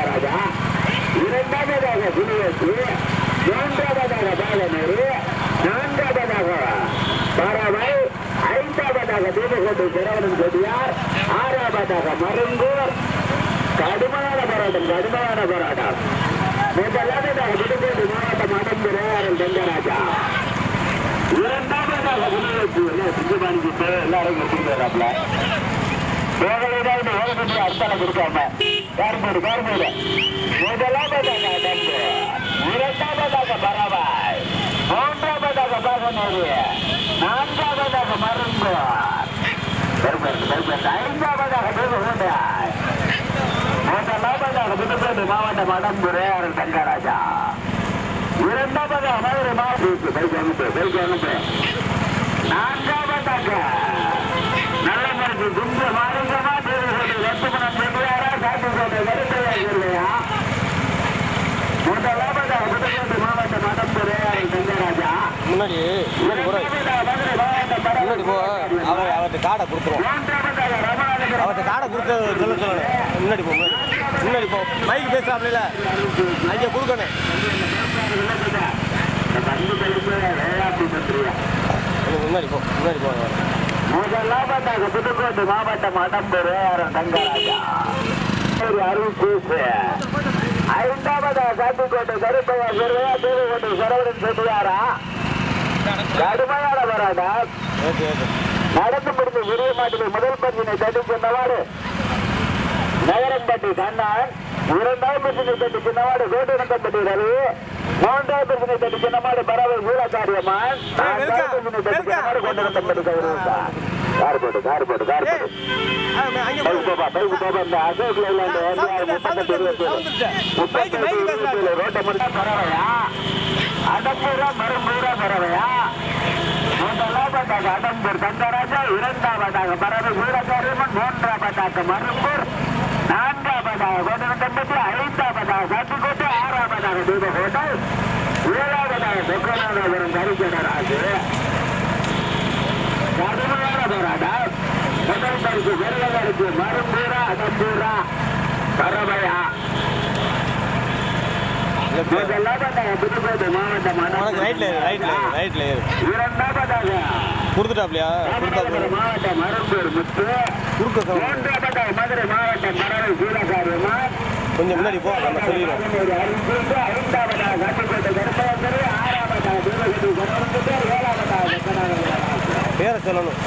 ராஜா. இரண்டாவதாக புலிவேசி, மூன்றாவதாக பாலனூர், நான்காவதாக பறவை, ஐந்தாவதாக தீபகோட்டை சிரவணன் கொடியார், ஆறாவதாக மருங்கூர். கடுமையான போராட்டம். முதலாவதாக புதுக்கோட்டை மாவட்டம் அடம்புரையாரன் தங்கராஜா. இரண்டாவதாக புலிவேசி சிங்கபாணிக்கு எல்லாரும் எடுத்துக்கிறாப்ல. ஏதாவது அர்த்தம் கொடுக்காம கார்போடு. முதலாவதாக அடம்பு, இரண்டாவதாக பறவை, மூன்றாவதாக பாகனூர், நான்காவதாக மருங்கூர், ஐந்தாவதாக தீபகோட்டை, முதலாவதாக புதுக்கோட்டை மாவட்டம் அடம்புரையாரன் தங்கராஜா. இரண்டாவதாக மதுரை மாவட்ட, நான்காவதாக நல்ல மருந்து குண்டு மாறுங்கமா தீபகோட்டை லட்சுமணன் பெரியாரா காட்டுக்கோட்டை வருத்தையா. முதலாவதாக புதுக்கோட்டை மாவட்டம் அடம்புரையாரன் தங்கராஜா. முன்னாடி அவர்கிட்ட காடை கொடுத்துருவோம். அவர்கிட்ட காடை கொடுத்து சொல்ல முன்னாடி போ மைக்கு பேசுறாப்ல அங்கே கொடுக்கணும். முன்னாடி போ. முதலாவதாக புதுக்கோட்டை மாவட்டம் அடம்புரையாரன் தங்கராஜா. அருள்பூசு, ஐந்தாவதாக காட்டுக்கோட்டை கருப்பையா சிறுவையா தீபகோட்டை சரவணன் செட்டியாரா. கடுமையான போராட்டம் நடந்து முடிந்த விரிய மாட்டில் முதல் பஞ்சினை தட்டி சென்றவாறு நகரம்பட்டி கண்ணன், இரண்டாவது பஞ்சினை தட்டி சின்னவாடு கோட்டனந்தம்பட்டி ரவி, மூன்றாவது பஞ்சினை தட்டி சின்னமாடு பறவை சூழக்காரியம்மன், நான்காவது பஞ்சினை தட்டி சின்னமாடு கோட்டனந்தம்பட்டி கௌரவா. கார்போடு இந்த அசோக் பறவையா அடம்பூரா மரும்பூரா பறவையா. முதலாவதாக அடம்பூர் தங்கராஜா, இரண்டாவதாக பறவை சூழக்காரியம்மன், மூன்றாவதாக மரும்பூர், நான்காவதாக கோட்டனந்தம்பட்டி, ஐந்தாவதாக காட்டுக்கோட்டை, ஆறாவதாக தீபகோட்டை, ஏழாவதாக சொக்கநாதபுரம் கரிச்சடராஜு. கடுமையான போராட்டம். முதல் பரிசு வெள்ளவருக்கு மரும்பூரா அடம்பூரா பறவையா. புதுக்கோட்டை மாவட்டம் இரண்டாவதாக கொடுத்துட்டாப்லையா மாவட்டம் மரும்பூர் முத்து, மூன்றாவதாக மதுரை மாவட்டம் பறவை சூழக்காரியம்மன். கொஞ்சம் முன்னாடி போ, நம்ம சொல்லிடுவோம். ஐந்தாவதாக காட்டுக்கோட்டை கருப்பையங்கரை, ஆறாவதாக தீபகோட்டை சரவணன், ஏழாவதாக பேரை சொல்லணும்.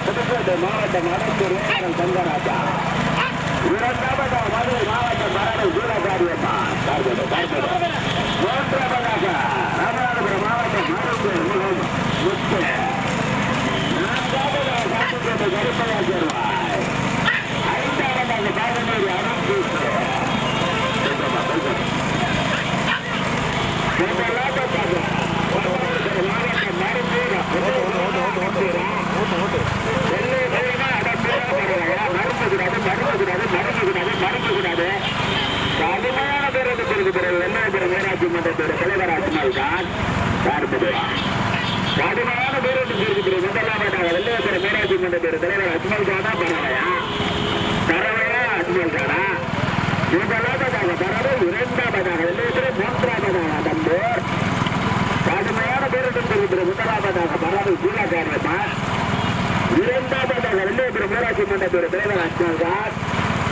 புதுக்கோட்டை மாவட்டம் அடம்புரையாரன் தங்கராஜா. இரண்டாவதாக மதுரை மாவட்டம் பறவை சூழக்காரியம்மன். மூன்றாவதாக ராமநாதபுரம் மாவட்டம் மரும்பூர் முத்து, நான்காவதாக காட்டுக்கோட்டை கருப்பையா சேர்வாய், ஐந்தாவதாக பாகனூர் அருள்பூசு, முதலாவதாக மாவட்டம் மரும்பூர் மறுக்கக்கூடாது. கடுமையான பேருந்து வெள்ளாபுரம் ஊராட்சி மன்றத்தோட தலைவர் ஆட்சிமால் தான் கடுமையான பேருந்து முதலாவதாக வெள்ளாபுரம் ஊராட்சி மன்றத்தோட தலைவர் அஜ்மல் தானா பரவையா அஜ்மல் தானா. முதலாவதாக பரவை, இரண்டாவதாக வெள்ளாபுரம், மூன்றாவதாக அடம்பூர். கடுமையான பேருந்து முதலாவதாக பரவை சூழக்காரியம்மன், இரண்டாவதாக வெள்ளாபுரம் ஊராட்சி மன்றத்தோட தலைவர் அஜ்மல் தான்,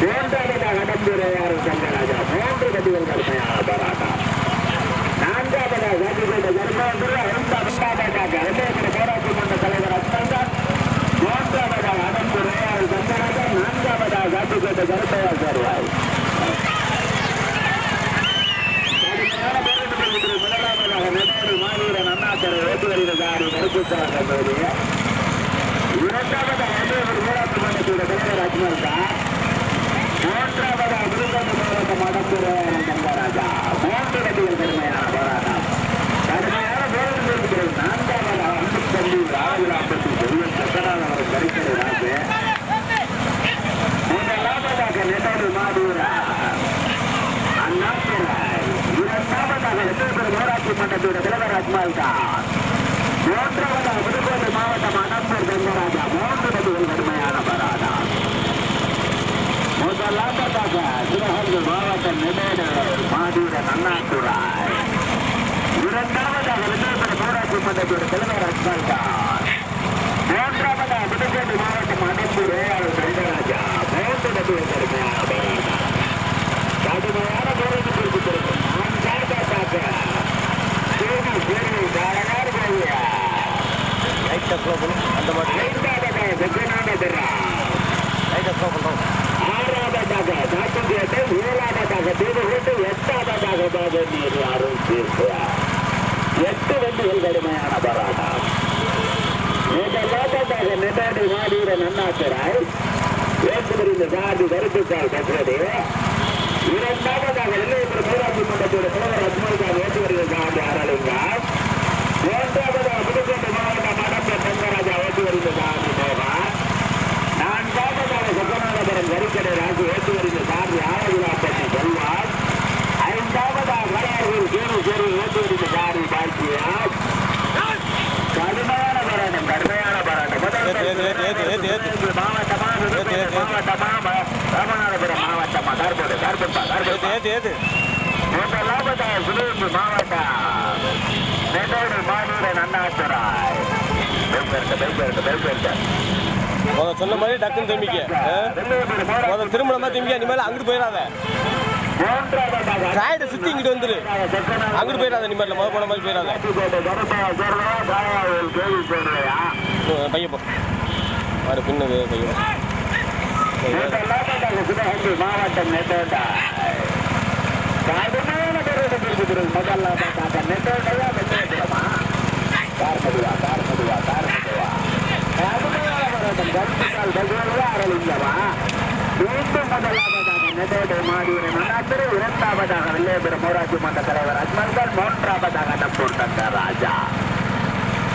மூன்றாவதாக அடம்புரையாரன் தங்கராஜா. மூன்று கட்டிகள் கடுமையான போராட்டம். நான்காவதாக காட்டுக்கோட்டை கருப்பையங்கரை, ஐந்தாவதாக வெள்ளாபுரம் ஊராட்சி மன்ற தலைவர் அஜ்மல் தான், மூன்றாவதாக அடம்புரையாரன் தங்கராஜா, நான்காவதாக காட்டுக்கோட்டை கருப்பையா சேர்வாய். முதலாவதாக நெல்லூர் மாவீரன் அண்ணாத்துறை ஓட்டு வருகிறார் கருப்புசாமி கல்லூரி. இரண்டாவதாக ஊராட்சி மன்றத்தோட தலைவர் அஜ்மல் தான், மூன்றாவதாக புதுக்கோட்டை மாவட்டம் அடம்புரையாரன் தங்கராஜா. மூன்று கட்டிகள் கடுமையான போராட்டம். கடுமையான போராட்டம். நான்காவதாக அன்புத்தம்பி ராகுலாம்பட்டி பெரிய சக்கரானவர் கரிசனை ராஜு. முதலாவதாக நெல்லூர் மாவீரா அண்ணாத்துறை, இரண்டாவதாக வெள்ளூர் ஊராட்சி மன்றத்தோட தலைவர் அஜ்மல் தான், மூன்றாவதாக புதுக்கோட்டை மாவட்டம் அடம்பூர் தங்கராஜா. மூன்று கட்டிகள் கடுமையான அண்ணாதுராய். இரண்டாவதாக வெள்ளேபுரம் ஊராட்சி மன்றத்தோட தலைவர் அஸ்மால் கான். மூன்றாவதாக புதுக்கோட்டை மாவட்டம் அனந்தூர் ஏஆர் சங்கராஜா. மூன்று நதிகள் கடுமையான கடுமையான போராட்டம் கொடுத்திருக்கும். லைட்டாக ஸ்லோ பண்ணும் அந்த மாதிரி லைட்டாக ஸ்லோ பண்ணுறோம். ஆறாவதாக நாட்டுக்கேட்டை, ஏழாவதாக தீபகோட்டை, எட்டாவதாக பாகநீர் அருள் தீர்ப்பு. 8 வண்டிகள் கடுமையான போராட்டம். முதலாவதாக நெடாடி மாவீரன் அண்ணாதுராய். ஏற்றுமறிந்த சாதி கருத்துக்கால் பெற்றது. இரண்டாவதாக வெள்ளையபுரம் ஊராட்சி மன்றத்தோட தலைவர் அஸ்மால் கான் ஏற்றுமறிந்த சாதி அரளிங்கார். மூன்றாவதாக புதுக்கோட்டை மாவட்டம் அடம்பர் சங்கராஜா ஏற்றுமறிந்த சாதி மோகன். நான்காவதாக சொக்கநாதபுரம் வரிக்கடை ராஜு ஏற்றுமறிந்த சாதி ஆவதிலாப்பட்டி செல்வார். ஐந்தாவதாக வரையாளர்கள் சேரு ஏற்றுமறிந்த சாதி பாக்கியார். கடுமையான போராட்டம் மாவட்டமா ராமநாதபுரம் மாவட்டமா முதலாவதாக சிவகங்கை மாவட்டம் நெடோடு மாவீரன் அண்ணாதுராய். சொன்ன மாதிரி டக்குன்னு திரும்பிக்க திரும்ப மாதிரி திரும்பிக்க. இனிமேல் அங்கிட்டு போயிடாத. ராய்டை சுற்றி இங்கிட்டு வந்துரு. அங்கிட்டு போயிடாத. இனிமேல் போன மாதிரி போயிடாத. பையப்போ பாரு பின்னது பையன். சிவகங்கை மாவட்டம் நெட்டோட்டா கடுமையான போராட்டம் இருக்கிறது. முதலாவதாக நெட்டோட்டையா வெள்ளேபுரமா கார்மதுவா கடுமையான போராட்டம். கருத்துக்கால் பகுதியா அரளிங்கவா. மீண்டும் முதலாவதாக நெட்டோட்டை மாவீரன் அண்ணாதுரை. இரண்டாவதாக வெள்ளேபுரம் ஊராட்சி மன்ற தலைவர் அஸ்மால் கான். மூன்றாவதாக நம்பூர் சங்கராஜா.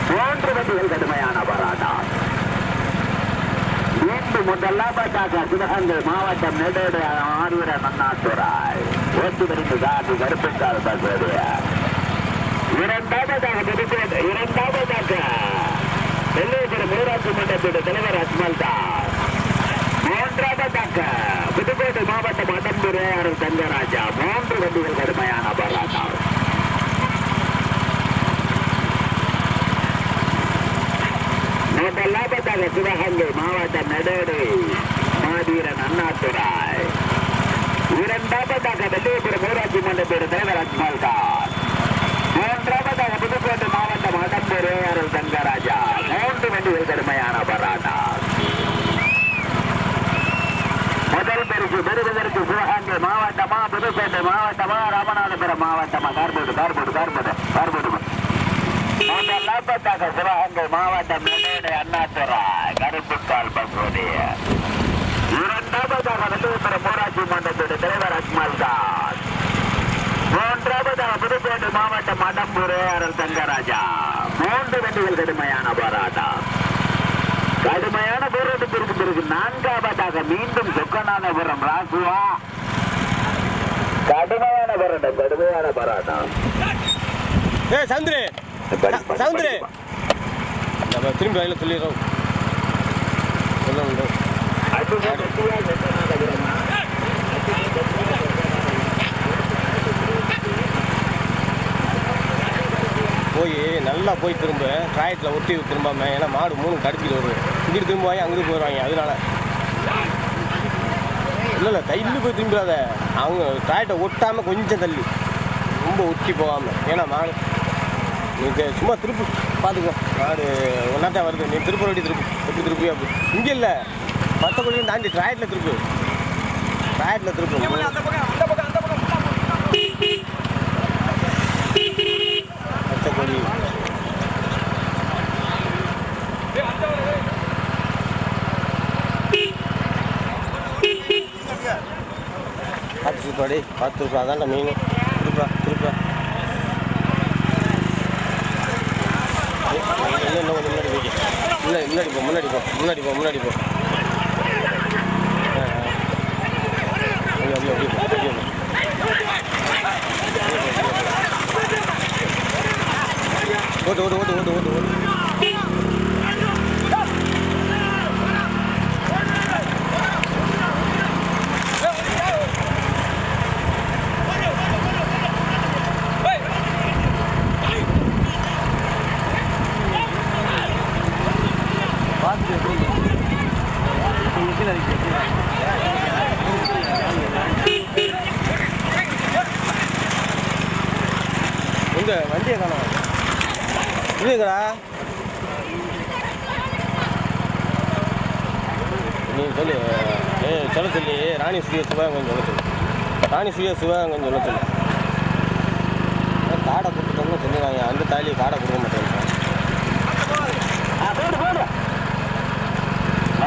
3 வண்டிகள் கடுமையான போராட்டம். மீண்டும் முதலாவதாக சிவகங்கை மாவட்டம் நெடோடு மாவீரன் அண்ணாதுராய். ஓட்டுமறிந்து சாதி கருப்புக்கால் பகுதி. இரண்டாவதாக வெள்ளையபுரம் ஊராட்சி மன்றத்தோட தலைவர் அஸ்மால் கான். மூன்றாவதாக புதுக்கோட்டை மாவட்டம் அடம்பூர் ஏஆர் சங்கராஜா. 3 வண்டிகள் கடுமையான போராட்டம். முதலாவதாக சிவகங்கை மாவட்டம் நெடோடு மாவீரன் அண்ணாதுராய். இரண்டாவதாக வெள்ளையபுரம் ஊராட்சி மன்றத்தோட தலைவர் அஸ்மால் கான். மூன்றாவதாக புதுக்கோட்டை மாவட்டம் அடம்பூர் ஏஆர் சங்கராஜா. 3 வண்டிகள் கடுமையான போராட்டம். முதல் பரிசு பெறுவதற்கு சிவகங்கை மாவட்டமா புதுக்கோட்டை மாவட்டமா ராமநாதபுரம் மாவட்டமா? கார்போடு முதலாவதாக சிவகங்கை மாவட்டம் நெடோடு அண்ணாதுராய் கருப்புக்கால் பகுதி. இரண்டாவதாக வெள்ளையபுரம் ஊராட்சி மன்றத்தோட தலைவர் அஸ்மால் கான். மூன்றாவதாக புதுக்கோட்டை மாவட்டம் அடம்பூர் ஏஆர் சங்கராஜா. 3 வண்டிகள் கடுமையான போராட்டம். கடுமையான போராட்டத்திற்கு பிறகு நான்காவதாக மீண்டும் சொக்கநாதபுரம் ராசுவா. கடுமையான போராட்டம். சந்திரே திரும்பி வயல சொல்லிடுறோம். போய் நல்லா போய் திரும்ப ட்ராயத்தில் ஒட்டி திரும்பாம. ஏன்னா மாடு 3 கடிச்சிட்டு வருது. இங்கிட்டு திரும்புவாங்க அங்கிட்டு போயிடுவாங்க. அதனால இல்லை கையில் போய் திரும்பிடாத. அவங்க ட்ராயத்தை ஒட்டாமல் கொஞ்சம் தள்ளி ரொம்ப ஒட்டி போகாமல். ஏன்னா மாடு நீங்கள் சும்மா திருப்பு பார்த்துக்கோ. மாடு ஒன்றாத்தான் வருது. நீ திருப்ப வேண்டி எப்படி திருப்பி அப்படி இங்கே இல்லை 10 கோடியும் தாண்டி ட்ராயத்தில் திருப்பு. பச்சைக்கோழி ₹10 அதான்டா மீன். திருப்பா இன்னும் கொஞ்சம் முன்னாடி போ. முன்னாடி போ அப்படியே ஓட்டு. எங்க வண்டியை காணோம் இல்லைங்களா நீ சொல்லு சொல்ல சொல்லி ராணி சூரிய சிவகங்கன்னு சொல்ல சொல்லு ராணி சூரிய சிவகங்கன்னு சொல்ல சொல்லு காடை கொடுத்துட்டோம்னு சொல்லுவாங்க அந்த தாலி காடை கொடுக்க மாட்டேன்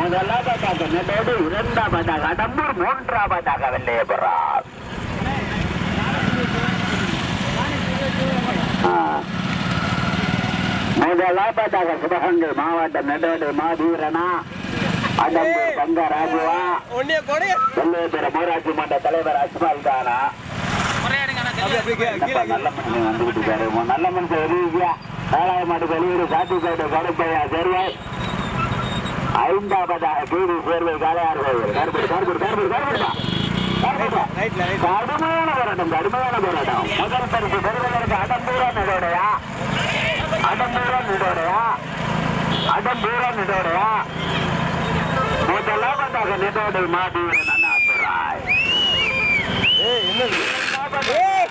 முதலாவதாக நெடோடு இரண்டாவதாக அடம்பூர் மூன்றாவதாக வெள்ளையபுரம் முதலாவதாக சிவகங்கை மாவட்டம் நெடோடு மாவீரனா அடம்பூர் தங்கராஜுவா வெள்ளையபுரம் ஊராட்சி மன்ற தலைவர் அஸ்மால் தானா நல்ல மனுஷன் வந்துகிட்டு நல்ல மனுஷன் எரியா நாலாயிரம் மாட்டு வெளியீடு சாத்திப்பேட்டை கடுப்பையா சரியா ஐந்தாவதாக கீழ் சேர்வை காளையார் கோவில் கடுமையான போராட்டம் முதல் பரிசு பெறுவதற்கு அடம்பூரா நிடோடையா முதலாவதாக நெடோடை மாதீரன் அண்ணாதுராய்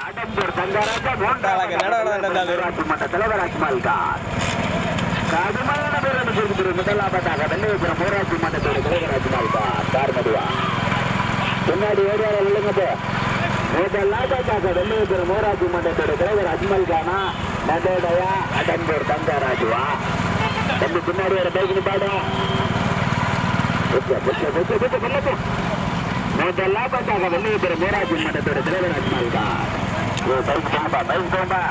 அடம்பூர் தங்கராஜா ஊராட்சி மன்ற தலைவர் அஸ்மால் கான் கடுமையான பேரணிக்கு முதலாவதாக வெள்ளையபுரம் ஊராட்சி மன்றத்தோட தலைவர் அஸ்மால் கான் கார்மதுவா பின்னாடி ஏரியாவில் இல்லைங்க முதலாவதாக வெள்ளையபுரம் ஊராட்சி மன்றத்தோட தலைவர் அஸ்மால் கானா நடோடையா அடம்பூர் தங்கராஜுவா தம்பி பின்னாடி ஒரு பைக்கு பாடும் முதலாவதாக வெள்ளையபுரம் ஊராட்சி மன்றத்தோட தலைவர் அஸ்மால் கான் பைக் போம்பா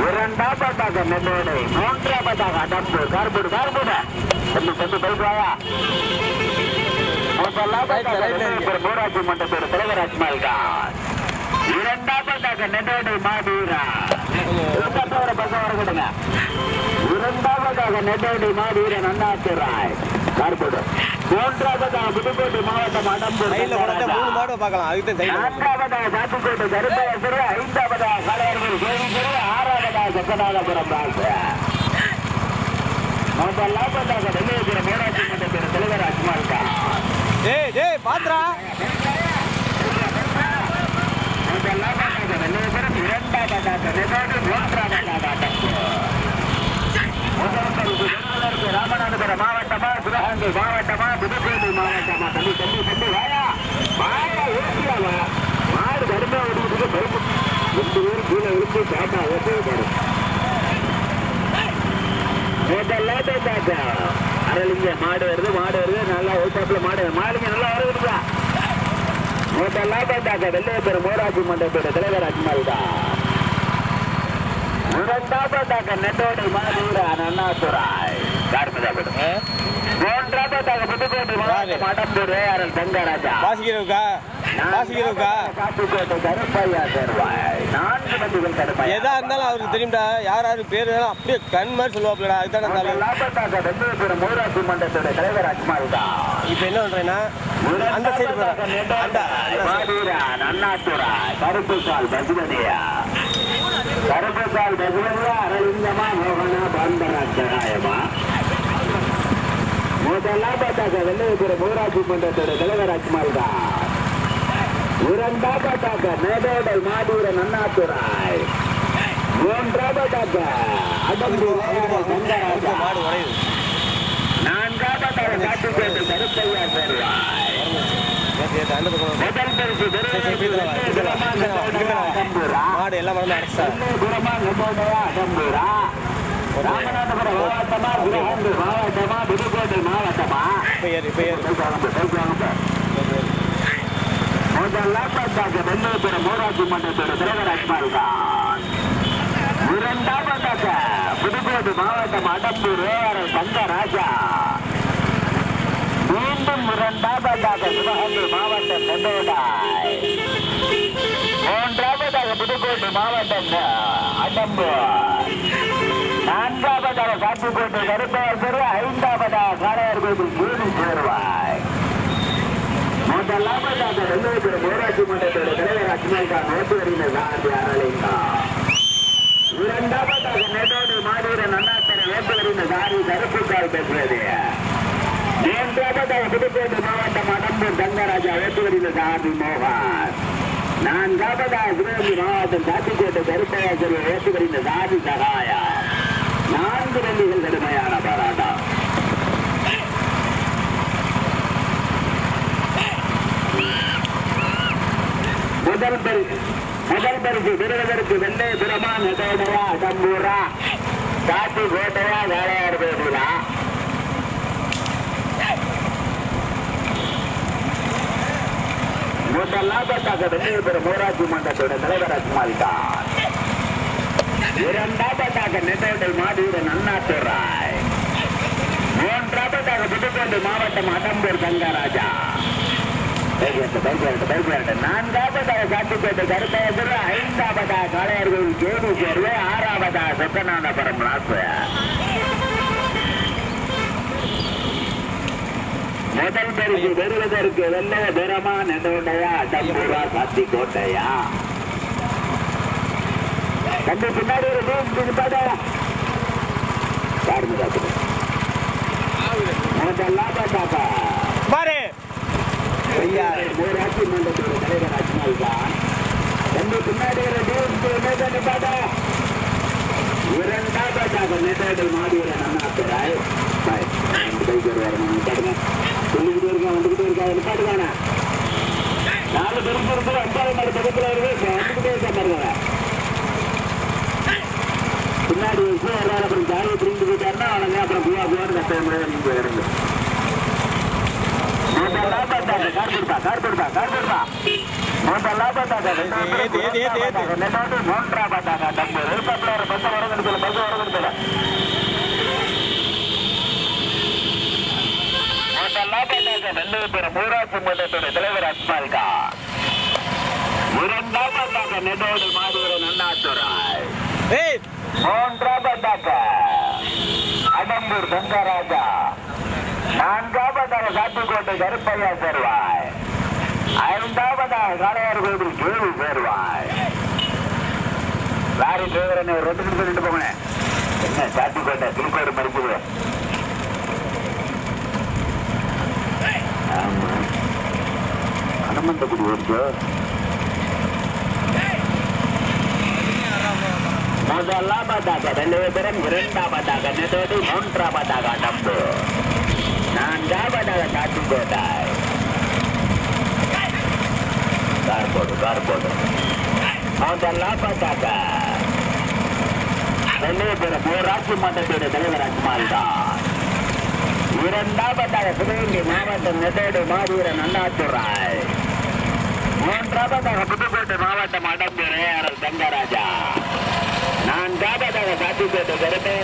இரண்டாவதாக நெல்லோடு மூன்றாவதாக அடம்பூர் கார்பூர் தம்பி பைப்பாயா முதலாவதாக வெள்ளையபுரம் ஊராட்சி மன்றத்தோட தலைவர் அஸ்மால் கான் இரண்டாவதாக நெல்லோடு மாவீரா பக்கம் வர கொடுங்க இரண்டாவதாக நெல்லோடு மாவீரன் அண்ணாதுராய் கார்பூர் மூன்றாவதாக புதுக்கோட்டை மாவட்டம் அடம்பூர் நான்காவதாக சாத்துக்கோட்டை கருப்பையர் ஐந்தாவதாக கலையர்கள் கோவிந்தர் ஆறாவதாக சொக்கநாதபுரம் முதலாவதாக வெள்ளையபுரம் ஊராட்சி மன்றத்தோட தலைவர் அஸ்மால் கான் முதலாவதாக வெள்ளையபுரம் இரண்டாவதாக நெல்லோடு மூன்றாவதாக அடம்பூர் முதல் பரிசு பெறுவதற்கு ராமநாதபுரம் மாவட்டமா சிவகங்கை மாவட்டமா புதுக்கோட்டை மாவட்டமா தம்பி வாயா ஊட்டியாவா மாடு கடுமையா ஓடிக்கிட்டு பைப்பு 2 பேரும் கீழே இருக்கு சாட்டா ஓட்டே முதலாவதாக அரளிங்க மாடு வருது நல்லா ஓட்டாப்புல மாடுங்க நல்லா வருதுப்பா முதலாவதாக வெள்ளையபுரம் ஊராட்சி மன்றத்தோட தலைவர் அஸ்மால் கான் இரண்டாவதாக நெட்டோடை மாவீரன் அண்ணாதுராய் மூன்றாவதாக புதுக்கோட்டை மாவட்டம் அடம்பூர் ஏஆர்எல் தங்கராஜா எதா இருந்தாலும் அவருக்கு தெரியும்டா யாரு பேரு அப்படியே கண் மாதிரி சொல்லுவாப்லடா அதுதான் வெள்ளையபுரம் ஊராட்சி மன்றத்தோட தலைவர் அஸ்மால் கான் இப்ப என்ன பண்றேன்னா அந்த சைடு அண்ணாதுராய் கருப்புசால் பசுமதியா அரளிங்கமா மோகனா பாந்தராஜனாயமா முதலாவதாக வெள்ளையபுரம் ஊராட்சி மன்றத்தோட தலைவர் அஸ்மால் கான் இரண்டாவதாக நெடோடை மாவீரன் அண்ணாதுராய் மூன்றாவதாக அடம்பூர் தங்கராஜா நான்காவதாக சாத்துக்கோட்டை கருப்பையா சேர்வாய் முதல் பரிசு மாடு எல்லாம் அடம்பூரா ராமநாதபுரம் மாவட்டமா சிவகங்கை மாவட்டமா புதுக்கோட்டை மாவட்டமா முதலாவதாக வெள்ளையபுரம் ஊராட்சி மன்றத்தோட தலைவர் அஸ்மால் கான் இரண்டாவதாக புதுக்கோட்டை மாவட்டம் அடம்பூர் ஏஆர்எல் தங்கராஜா மீண்டும் இரண்டாவதாக சிவகங்கை மாவட்டம் நெல்லோடாய் மூன்றாவதாக புதுக்கோட்டை மாவட்டம் அடம்பூர் நான்காவதாக சாத்துக்கோட்டை கருப்பையர் ஐந்தாவதாக காளையார் கோவில் கீழ் சேர்வாய் முதலாவதாக வெள்ளையபுரம் ஊராட்சி மன்றத்தோட தலைவர் அஸ்மால் கான் ஓட்டு வருகின்ற சாந்தி அரளிங்கா இரண்டாவதாக நெட்டோடு மாவீரன் அண்ணாதுரை ஓட்டு வருகின்ற சாரி கருப்புக்கால் பேசுவது மூன்றாவதாக புதுக்கோட்டை மாவட்டம் அடம்பூர் தங்கராஜா ஓட்டு வருகிற சாதி மோகன். நான்காவதாக சிவகங்கை மாவட்டம் சாத்திக்கோட்டை கருப்பையாசர் ஓட்டு வருகிற சாதி சகாயா. 4 வண்டிகள் கடுமையான போராட்டம். முதல் பரிசு பெறுவதற்கு வெள்ளை பிரமா நெடோடையா அடம்பூரா காட்டி கோட்டையா வேலையாடு போயிடா. முதலாவதாக வெள்ளையபுரம் ஊராட்சி மன்றத்தோட தலைவர் அஸ்மால்தான். இரண்டாவதாக நெடோடை மாதீரன் அண்ணாத்துராய். மூன்றாவதாக புதுக்கோட்டை மாவட்டம் அடம்பூர் தங்கராஜா. நான்காவதாக சாத்திக்கோட்டை கருப்பையர். 5வதாக காளையார்கள் ஜோதி சேர்வு. 6வதாக சொக்கநாதபுரம் ராசு. முதல் பரிசு பெறுவதற்கு வெள்ளைய பெறமா நெடோடையா அடம்பூரா சாத்திக்கோட்டையா. கண்டு பின்னாடி முதலாவதாக ஊராட்சி மன்றத்தோட தலைவர் அஜ்மால்தான். கண்டு பின்னாடி இரண்டாவதாக நேதாக்கள் மாதீரன் அண்ணாத்துராய். சொல்லிக்கிட்டே இருக்கா வந்துகிட்டே இருக்கா நிப்பாட்டுக்கான 4 பெரும்பு இருக்கு. 5வது மாடு பக்கத்தில் இருக்கு வந்துகிட்டே இருக்கா பாருங்க. பின்னாடி வச்சு எல்லாரும் அப்புறம் ஜாலியை திரும்பி போயிட்டாருன்னா அவனுங்க அப்புறம் புவான்னு கட்ட முறையாக நீங்க இருந்து ஊராட்சி மன்றத்துடைய தலைவர் அஸ்மால்கா. இரண்டாவதாக நெடோடு மாதீரன் அண்ணாத்துராய். மூன்றாவதாக அடம்பூர் தங்கராஜா. 4வதாக சாத்திக்கோட்டை கருப்பையா சேர்வாய். 5வதாக காளையார் கோவில் கேள்வி சேர்வாய். லாரி டிரைவர் என்ன 2 நிமிஷம் நின்று போங்க. என்ன சாத்திக்கோட்டை திருக்கோடு மறுக்குது. ஆமா அனுமந்தக்குடி வருது. முதலாவதாக வெள்ளையபுரம். 2வதாக நெடோடு. 3வதாக அடம்பூர். 4வதாக சாத்திக்கோட்டை. கார்போடு முதலாவதாக வெள்ளையபுரம் ஊராட்சி மன்றத்துடைய தலைவர் அஜ்மால்தான். இரண்டாவதாக சிவகங்கை மாவட்டம் நெடோடு மாதீரன் அண்ணாத்துராய். மூன்றாவதாக புதுக்கோட்டை மாவட்டம் அடம்பூர் தங்கராஜா. 4வதாக சாத்திக்கோட்டை கருப்பையா